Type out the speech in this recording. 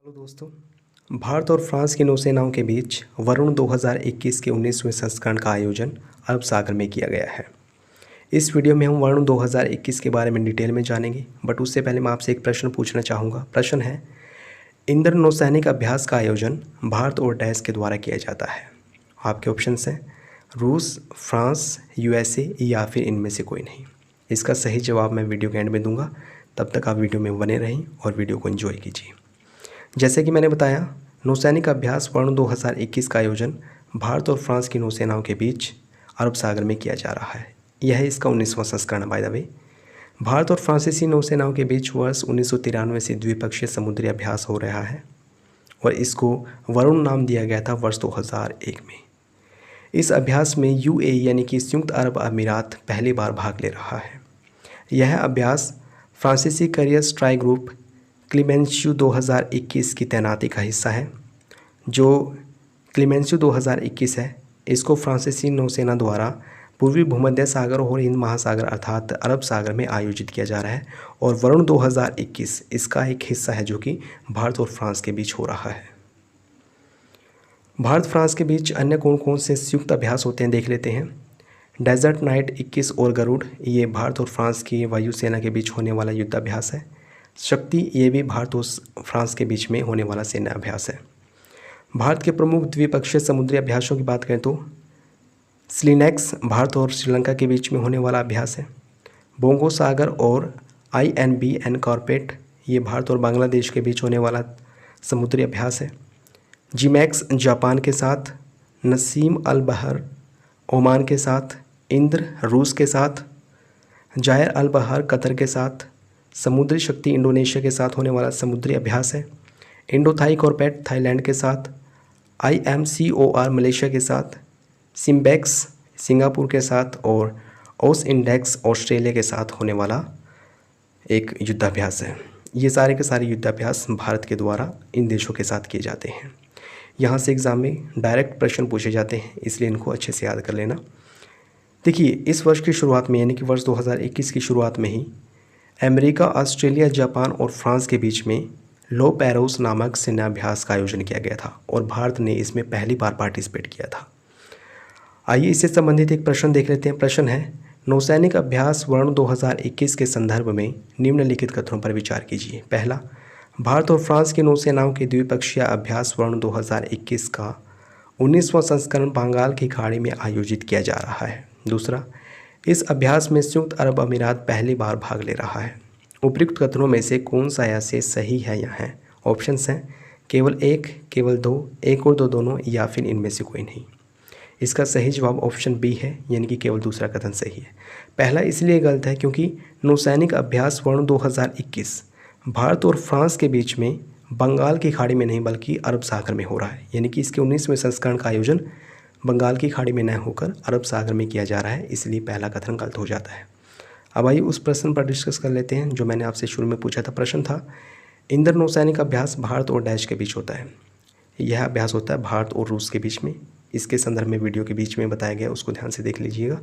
Hello दोस्तों। भारत और France की नौसेनाओं के बीच वरुण 2021 के 19वें संस्करण का आयोजन अरब सागर में किया गया है। इस वीडियो में हम वरुण 2021 के बारे में डिटेल में जानेंगे, बट उससे पहले मैं आपसे एक प्रश्न पूछना चाहूँगा। प्रश्न है, इंद्र नौसैनिक अभ्यास का आयोजन भारत और डैश के द्वारा किया जाता है। आपके ऑप्शंस हैं रूस, फ्रांस, यूएसए या फिर इनमें से कोई नहीं। इसका सही जवाब मैं वीडियो के एंड में दूंगा। तब तक आप वीडियो में बने रहें और वीडियो को एंजॉय कीजिए। जैसे कि मैंने बताया, नौसैनिक अभ्यास वरुण 2021 का आयोजन भारत और फ्रांस की नौसेनाओं के बीच अरब सागर में किया जा रहा है। यह इसका 19वां संस्करण है। बाय द वे, भारत और फ्रांसीसी नौसेनाओं के बीच वर्ष 1993 से द्विपक्षीय समुद्री अभ्यास हो रहा है और इसको वरुण नाम दिया गया था वर्ष 2001 में। इस अभ्यास में यूएई यानी कि संयुक्त अरब अमीरात पहली बार भाग ले रहा है। यह अभ्यास फ्रांसीसी करियर स्ट्राइक ग्रुप क्लीमेंशियो 2021 की तैनाती का हिस्सा है। जो क्लीमेंशियो 2021 है, इसको फ्रांसीसी नौसेना द्वारा पूर्वी भूमध्य सागर और हिंद महासागर अर्थात अरब सागर में आयोजित किया जा रहा है और वरुण 2021 इसका एक हिस्सा है जो कि भारत और फ्रांस के बीच हो रहा है। भारत फ्रांस के बीच अन्य कौन कौन से संयुक्त अभ्यास होते हैं देख लेते हैं। डेजर्ट नाइट 21 और गरुड़, ये भारत और फ्रांस की वायुसेना के बीच होने वाला युद्धाभ्यास है। शक्ति, ये भी भारत और फ्रांस के बीच में होने वाला सेना अभ्यास है। भारत के प्रमुख द्विपक्षीय समुद्री अभ्यासों की बात करें तो स्लिनेक्स भारत और श्रीलंका के बीच में होने वाला अभ्यास है। बोंगो सागर और INB कॉर्पेट, ये भारत और बांग्लादेश के बीच होने वाला समुद्री अभ्यास है। जिमैक्स जापान के साथ, नसीम अल बहर ओमान के साथ, इंद्र रूस के साथ, जायर अल बहर कतर के साथ, समुद्री शक्ति इंडोनेशिया के साथ होने वाला समुद्री अभ्यास है। इंडोथाई कॉर्पेट थाईलैंड के साथ, IMCOR मलेशिया के साथ, सिम्बेक्स सिंगापुर के साथ और ओस इंडेक्स ऑस्ट्रेलिया के साथ होने वाला एक युद्धाभ्यास है। ये सारे के सारे युद्धाभ्यास भारत के द्वारा इन देशों के साथ किए जाते हैं। यहाँ से एग्ज़ाम में डायरेक्ट प्रश्न पूछे जाते हैं, इसलिए इनको अच्छे से याद कर लेना। देखिए, इस वर्ष की शुरुआत में यानी कि वर्ष 2021 की शुरुआत में ही अमेरिका, ऑस्ट्रेलिया, जापान और फ्रांस के बीच में लो पैरोस नामक सेनाभ्यास का आयोजन किया गया था और भारत ने इसमें पहली बार पार्टिसिपेट किया था। आइए इससे संबंधित एक प्रश्न देख लेते हैं। प्रश्न है, नौसैनिक अभ्यास वरुण 2021 के संदर्भ में निम्नलिखित कथनों पर विचार कीजिए। पहला, भारत और फ्रांस की नौसेनाओं के द्विपक्षीय अभ्यास वरुण 2021 का 19वां संस्करण बंगाल की खाड़ी में आयोजित किया जा रहा है। दूसरा, इस अभ्यास में संयुक्त अरब अमीरात पहली बार भाग ले रहा है। उपयुक्त कथनों में से कौन सा ऐसे सही है या है? ऑप्शंस हैं केवल एक, केवल दो, एक और दो दोनों या फिर इनमें से कोई नहीं। इसका सही जवाब ऑप्शन बी है, यानी कि केवल दूसरा कथन सही है। पहला इसलिए गलत है क्योंकि नौसैनिक अभ्यास वरुण 2021 भारत और फ्रांस के बीच में बंगाल की खाड़ी में नहीं बल्कि अरब सागर में हो रहा है, यानी कि इसके 19वें संस्करण का आयोजन बंगाल की खाड़ी में न होकर अरब सागर में किया जा रहा है, इसलिए पहला कथन गलत हो जाता है। अब आइए उस प्रश्न पर डिस्कस कर लेते हैं जो मैंने आपसे शुरू में पूछा था। प्रश्न था, इंद्र नौसैनिक अभ्यास भारत और डैश के बीच होता है। यह अभ्यास होता है भारत और रूस के बीच में। इसके संदर्भ में वीडियो के बीच में बताया गया, उसको ध्यान से देख लीजिएगा।